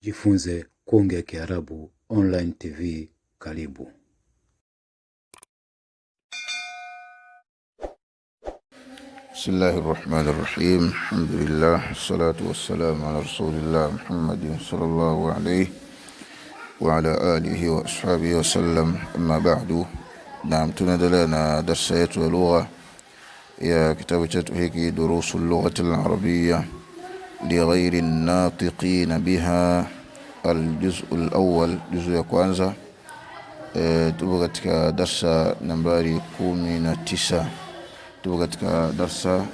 Jifunze kuongea Kiarabu online TV. Karibu. Bismillahir Rahmanir Rahim. Alhamdulillah, wassalatu wassalamu ala Rasulillah Muhammadin sallallahu alayhi wa ala alihi wa ashabihi wa sallam. Amma ba'du. Naam, tunaendelea na darasa yetu ya lugha ya kitabu chetu hiki Durusul Lughati al-Arabiyya li ghayri an-natiqin biha, al-juz'u al-awwal, juz'u ya kwanza. Tupo katika darasa nambari 19. Tupo katika darasa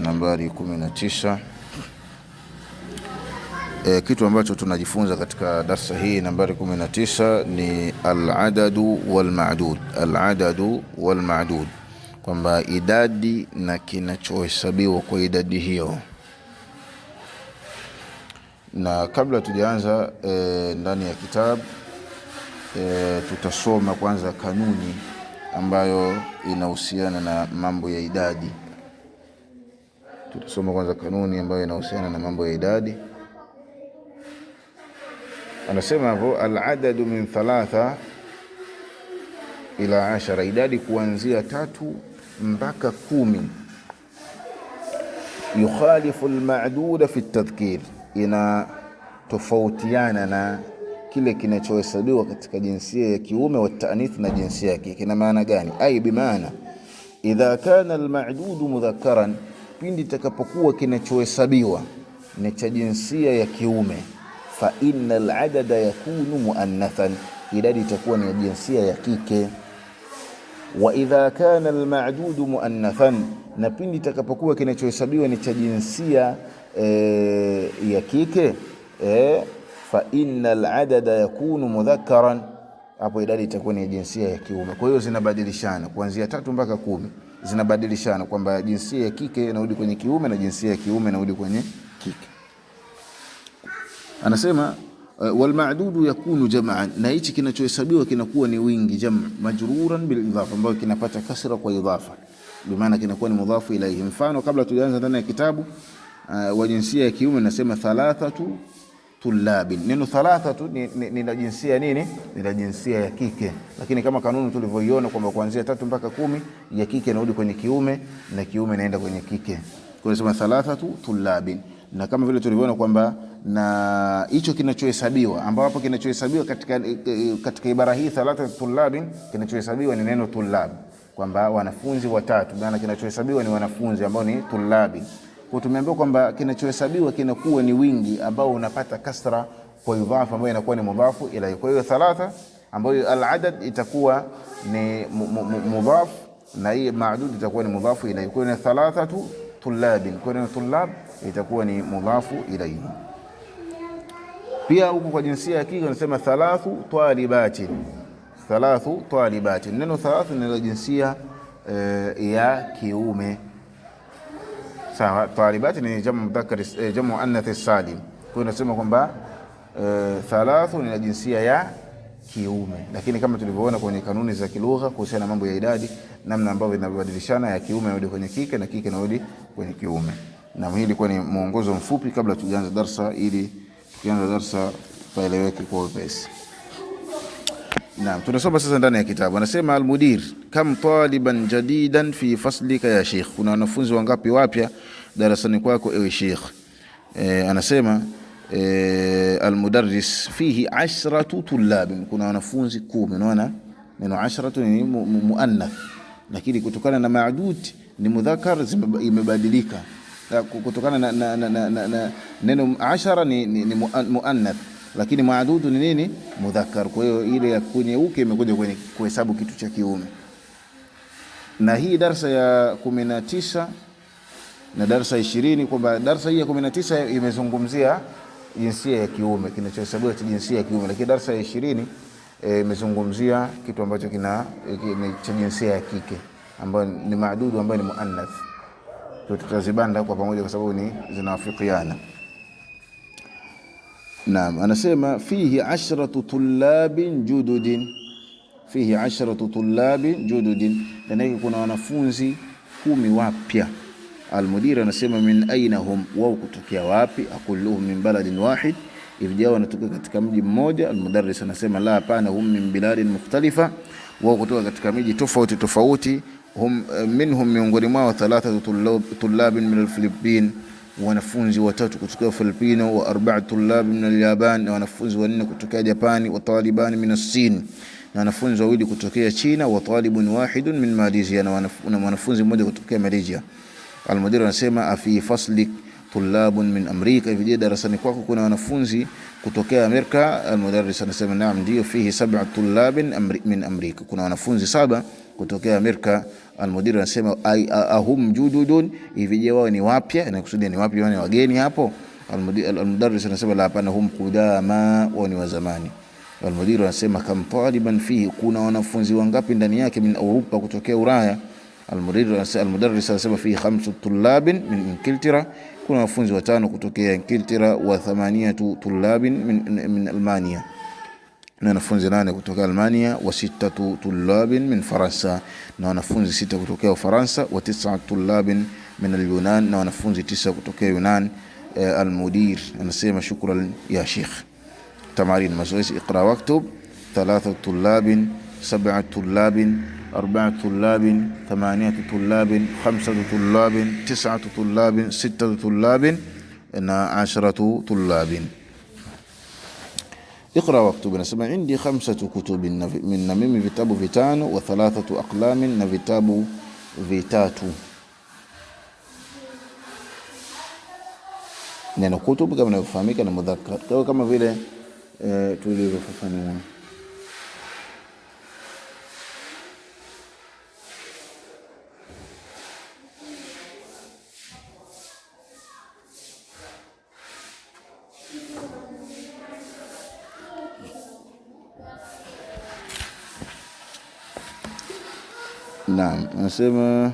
nambari 19. Kitu ambacho tunajifunza katika darasa hii nambari 19 ni al-adadu wal-ma'dud. Al-adadu wal-ma'dud, kwamba idadi na kinachohesabiwa kwa idadi hiyo. Na kabla tujaanza ndani ya kitabu, tutasoma kwanza kanuni ambayo inahusiana na mambo ya idadi. Tutasoma kwanza kanuni ambayo inahusiana na mambo ya idadi. Anasema hapo, al-adadu min 3 ila 10, idadi kuanzia 3 mpaka 10. Yukhalifu al-ma'duda fi at-tadhkir, ina tofautiana na kile kinachohesabiwa katika jinsia ya kiume wa ta'nith na jinsia ya kike. Ina maana gani? Ai bimaana idha kana al-ma'dudu mudhakkaran, pindi takapokuwa kinachohesabiwa ni cha jinsia ya kiume, fa innal adada yakunu muannathan, idadi itakuwa ni jinsia ya kike. Wa idha kana al-ma'dudu muannathan, na pindi takapokuwa kinachohesabiwa ni cha jinsia ya kike, fa innal adada yakunu mudhakkaran, hapo idadi itakuwa ni jinsia ya kiume. Kwa hiyo zinabadilishana kuanzia 3 mpaka 10, zinabadilishana kwamba jinsia ya kike inarudi kwenye kiume na jinsia ya kiume inarudi kwenye kike. Anasema wal ma'dudu yakunu jam'an, na hichi kinachohesabiwa kinakuwa ni wingi, jam' majruran bil idhafa, ambayo kinapata kasra kwa idhafa, bi maana kinakuwa ni mudhafu ilayhi. Mfano, kabla tujaanza ndani ya kitabu, wa jinsia ya kiume nasema thalathatu tullabin. Neno thalathatu ni la jinsia nini? Ni la jinsia ya kike, lakini kama kanuni tulivyoiona kwamba kuanzia 3 mpaka 10 ya kike inarudi kwenye kiume na kiume inaenda kwenye kike. Kwa hiyo nasema thalathatu tullabin, na kama vile tulivyoona kwamba na hicho kinachohesabiwa, ambapo kinachohesabiwa katika ibara hii thalathatu tullabin, kinachohesabiwa ni neno tullab, kwamba wanafunzi watatu, maana kinachohesabiwa ni wanafunzi ambao ni tullabi. Kwa tumeambiwa kwamba kinachohesabiwa kinakuwa ni wingi ambao unapata kasra kwa idhafa ambayo inakuwa ni mudhafu ilayhi. Kwa hiyo thalatha ambayo al-adad itakuwa ni mudhaf na hii ma'dud itakuwa ni mudhafu ilayhi. Kwa hiyo thalathatu tullabin, kwa hiyo tullab itakuwa ni mudhafu ilayhi. Pia huko kwa jinsia ya kike tunasema thalathu talibatin. Thalathu talibatin, neno thalathu ni la jinsia ya kiume. Sawa, talibati ni jamu mudhakkar, jamu muannath salim. Kwa nasema kwamba thalathu ni jinsia ya kiume, lakini kama tulivyoona kwenye kanuni za kilugha kuhusiana na mambo ya idadi, namna ambavyo vinabadilishana, ya kiume inarudi kwenye kike na kike inarudi kwenye kiume. Na hii ilikuwa ni mwongozo mfupi kabla tujaanza darasa, ili tukianza darasa paeleweke kwa upesi. Naam, tunasoma sasa ndani ya kitabu. Anasema al-mudir, kam taliban jadidan fi faslika ya sheikh, kuna wanafunzi wangapi wapya darasani kwako ewe sheikh? Anasema al-mudarris fihi 10 tullab, kuna wanafunzi 10. Unaona neno 10 ni muannath, lakini kutokana na ma'dud ni mudhakkar, imebadilika kutokana na neno 10 ni muannath, lakini maadudu ni nini? Mudhakkar. Kwa hiyo ile ya kwenye uke imekuja kwenye kuhesabu kitu cha kiume. Na hii darasa ya 19 na darasa 20, kwamba darasa hii ya 19 imezungumzia jinsia ya kiume, kinachohesabiwa cha jinsia ya kiume, lakini darasa ya 20 imezungumzia kitu ambacho kina cha jinsia ya kike, ambayo ni maadudu, ambayo ni muannath. Tutazibanda kwa pamoja kwa sababu ni zinawafikiana. Naam, anasema fihi 10 tullabin jududin, fihi 10 tullabin jududin, na kuna wanafunzi 10 wapya. Almudir anasema min aina hum, wao kutokea wapi? Akulluhum min baladin wahid, hivi wao wanatoka katika mji mmoja? Almudarris anasema la, hapana, hum min biladin mukhtalifa, wao kutoka katika miji tofauti tofauti. Hum minhum, miongoni mwao, thalathatu tullabin min alfilipin, wanafunzi watatu kutoka Filipino, wa arba'atu tullabin min alyaban, na wanafunzi wanne kutoka Japani, wa talibani min as-Sin, na wanafunzi wawili kutoka China, wa talibun wahidun min Malaysia, na wanafunzi mmoja kutoka Malaysia. Almudir anasema afi faslik tullabun min Amerika, hivi darasani kwako kuna wanafunzi kutoka Amerika? Almudarris anasema naam, ndio, fihi 7 tullabin min Amerika, kuna wanafunzi 7 kutoka Amerika. Almudir anasema ahum jududun, hivi wao ni wapya, inakusudia ni wapya, wao ni wageni hapo? Almudarris anasema la, hapana, hum qudama, wao ni wa zamani. Almudir anasema kam taliban fihi, kuna wanafunzi wangapi ndani yake? Min Europa, kutoka Ulaya. Almudarris anasema fihi 5 tullabin min Ingilterra, kuna wanafunzi 5 kutoka Ingilterra, wa 8 tullabin min Almania, na wanafunzi 8 kutoka Almania, wa 6 tullabin min Faransa, na wanafunzi 6 kutoka Ufaransa, wa 9 tullabin min al-Yunan, na wanafunzi 9 kutoka Yunan. Almudir anasema shukran ya Sheikh. Tamarin mazoezi: iqra waktub 3 tullabin 7 tullabin 4 tullabin 8 tullabin 5 tullabin 9 tullabin 6 tullabin na 10 tullabin. اقرأ واكتب. نسمع عندي 5 كتب من ميم vitabu 5 wa 3 aqlam na vitabu 3. Neno kutub kama inafahamika na mudhakkar, kwa kama vile tulivyofafanua. Naam, anasema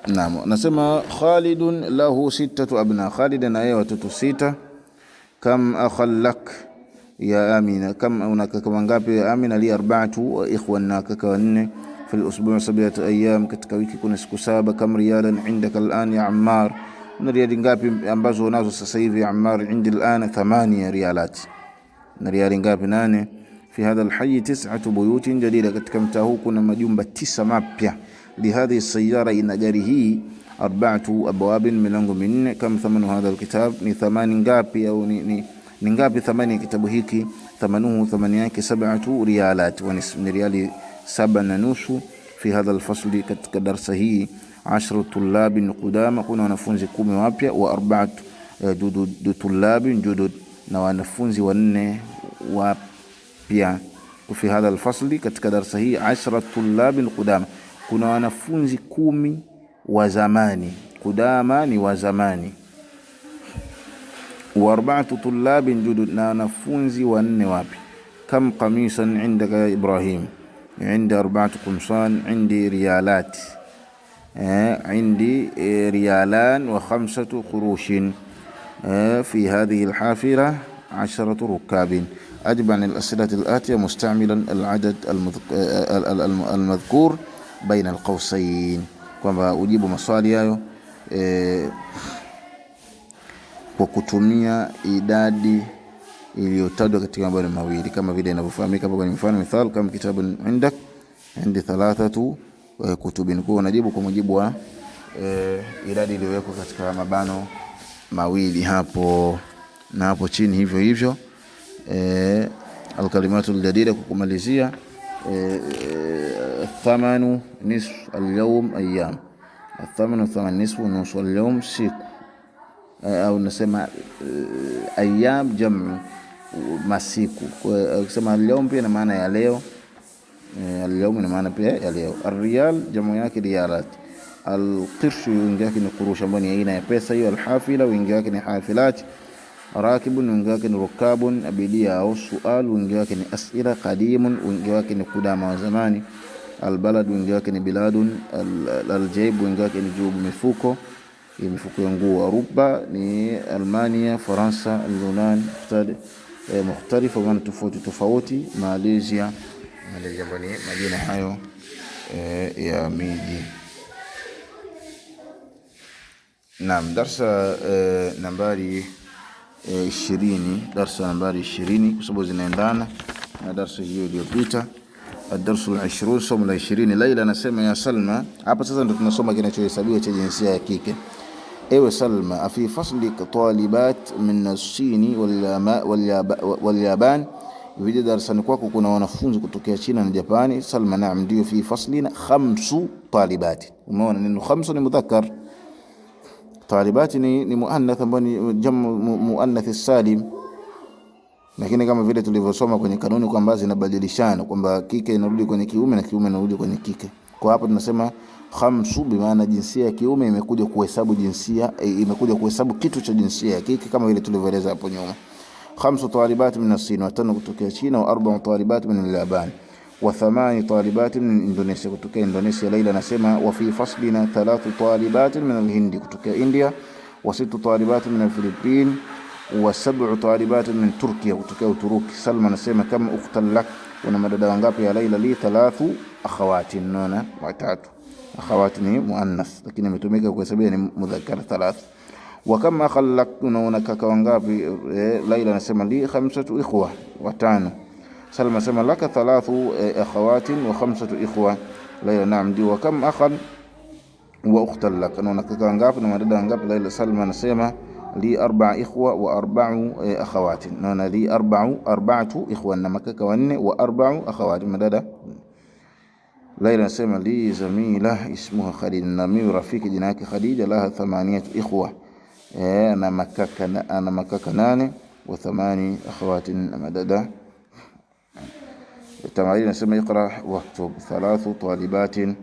naam, anasema Khalidun lahu 6 abna, Khalid na yeye watoto 6. Kam akhallak ya Amina, kam una kaka wangapi ya Amina? Li 4 wa ikhwana, kaka 4. Fil usbu' 7 ayyam, katika wiki kuna siku 7. Kam riyalan indaka al'an ya Ammar, na riyali ngapi ambazo unazo sasa hivi ya Ammar? Indi al'an 8 riyalat, na riyali ngapi? 8. Fi hadha alhayy 9 buyutin jadida, katika mtaa huu kuna majumba 9 mapya. Lihadhi sayara, ina gari hii 4 abwabin, milango 4. Kam thamanu hadha alkitab, ni thamani ngapi au ni ngapi thamani ya kitabu hiki? Thamanuhu, thamani yake 7 riyalat, wa ni riyali 7 na nusu. Fi hadha alfasli, katika darasa hii 10 tullabin qudama, kuna wanafunzi 10 wapya. Wa 4 tullabin judud, na wanafunzi 4 wapya. Fi hadha alfasli, katika darasa hii 10 tullabin qudama, kuna wanafunzi 10 wa zamani. Qudama ni wa zamani. Wa 4 tullabin judud, na wanafunzi 4 wapya. Kam qamisan indaka ya Ibrahim? Indi 4 qumsan, indi riyalat, عندي ريالان و5 قروش. في هذه الحافلة 10 ركاب. أجب عن الأسئلة الآتية مستعملا العدد المذكور بين القوسين. kwamba ujibu maswali hayo kwa kutumia idadi iliyotajwa katika mabano mawili, kama vile inavyofahamika hapo kwenye mfano. Mithal, kama kitabu indak, indi 3 kutubin, kwa unajibu kwa mujibu wa idadi iliyowekwa katika mabano mawili hapo, na hapo chini hivyo hivyo. Alkalimatu aljadida, kukumalizia thamanu nisf alyawm ayyam, athamanu thaman nisfu nusu alyawm siku, au nasema ayyam jamu masiku. Kwa kusema alyawm pia na maana ya leo, alyawm ina maana pia ya leo. Ar-riyal jamu yake riyalat. Al-qirsh wingi yake ni qurush, ambayo ni aina ya pesa hiyo. Al-hafila wingi yake ni hafilat. Rakibun wingi wake ni rukabun, abidia au sual wingi wake ni as'ila. Qadimun wingi wake ni kudama wa zamani. Albalad wingi wake ni biladun. Aljayb wingi wake ni jub, mifuko, mifuko ya nguo. Aruba ni Almania, Faransa, Yunan, mukhtalifa wa tofauti tofauti. Malaysia ni majina hayo ya miji. Naam, darsa nambari 20, darsa nambari 20 kwa sababu zinaendana na darsa hiyo iliyopita. Ad-darsu al-20, somo la 20. Laila anasema ya Salma, hapa sasa ndo tunasoma kinachohesabiwa cha jinsia ya kike. Ewe Salma, afi fasli talibat min as-Sin wal Yaban, hivi darasani kwako kuna wanafunzi kutokea China na Japani? Salma, naam, ndio. Fi faslina 5 talibat. Umeona neno 5 ni mudhakkar, talibati ni muannath, ambayo ni jamu muannath salim. Lakini kama vile tulivyosoma kwenye kanuni kwamba zinabadilishana, kwamba kike inarudi kwenye kiume na kiume inarudi kwenye kike. Kwa hapo tunasema 5 bi maana jinsia ya kiume imekuja kuhesabu jinsia, imekuja kuhesabu kitu cha jinsia ya kike kama vile tulivyoeleza hapo nyuma. 5 talibat min as-Sin, wa 5 kutokea China, wa 4 talibat min al-Yaban, wa 8 talibat min Indonesia, kutokea Indonesia. Laila anasema wa fi faslina 3 talibat min al-Hindi, kutokea India, wa 6 talibat min al-Philippines, wa 7 talibat min Turkiya, kutokea Uturuki. Salma anasema kama ukhtan lak, una madada wangapi ya Laila? Li 3 akhawati, naona watatu. Akhawati ni muannas lakini imetumika kuhesabia ni mudhakkar 3. Wa kama akhallak, una kaka wangapi? Laila anasema li 5 ikhwa, watano. Salma anasema laka 3 akhawati wa 5 ikhwa. Laila, naam, ndio. Wa kama akhan wa ukhtan lak, una kaka wangapi na madada wangapi? Laila, Salma anasema li 4 ikhwa wa 4 akhawati, naona li 4 ikhwa na makaka wanne wa 4 akhawati, madada. Laila anasema li zamila ismuha Khadija, na mimi rafiki jina yake Khadija, laha 8 ikhwa, ana makaka 8 wa 8 akhawati na madada. Tamari anasema iqra waktub 3 talibatin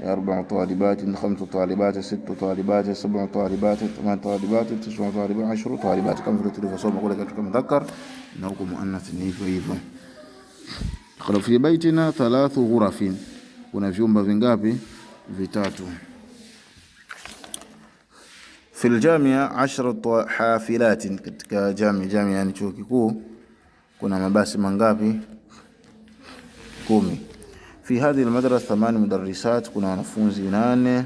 4 talibatin 5 talibatin 6 talibatin 7 talibatin 8 talibatin 9 talibatin 10 talibatin, kama vile tulivyosoma kule katika mudhakkar na huko muannath ni hivyo hivyo. Qala fi baitina 3 ghurafin, kuna vyumba vingapi? Vitatu. Fil jamia 10 hafilatin, katika jamia ni chuo kikuu kuna mabasi mangapi? 10. Fi hadhihi almadrasa 8 mudarrisat, kuna wanafunzi 8.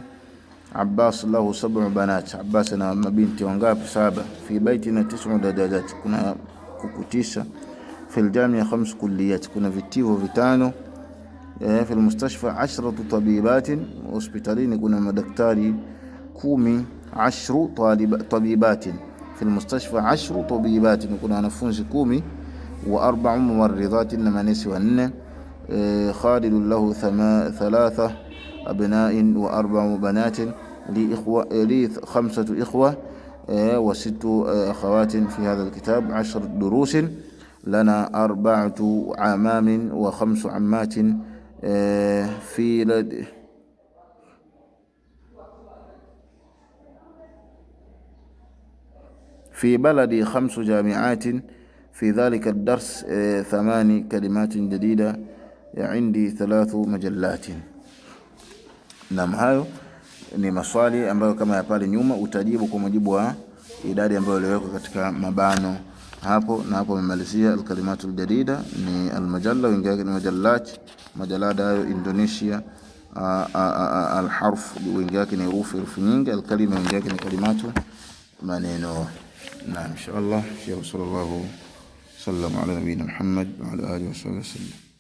Abbas lahu 7 banat, Abbas na mabinti wangapi? 7. Fi baitina 9 dajajat, kuna kuku 9. Fil jamia 5 kulliyat, kuna vitivo 5. في المستشفى 10 طبيبات، hospitalini kuna madaktari 10. 10 طبيبات في المستشفى 10 طبيبات, kuna wanafunzi 10. و4 ممرضات, na manesi 4. خالد له 3 أبناء و4 بنات، لي 5 إخوة و6 أخوات. في هذا الكتاب 10 دروس، لنا 4 عمام و5 عمات. في بلدي 5 جامعات. في ذلك الدرس 8 كلمات جديدة. عندي 3 مجلات. Naam, hayo ni maswali ambayo kama ya pale nyuma utajibu kwa mujibu wa idadi ambayo iliyowekwa katika mabano hapo, na hapo amemalizia alkalimatul jadida ni almajalla, wingi yake ni majallat. Majalada hayo Indonesia. Alharf wingi yake ni herufi nyingi. Alkalima wingi yake ni kalimatu, maneno. Naam, inshallah. Sallallahu sallam ala nabiyina Muhammad wa ala alihi wa sahbihi wasallam.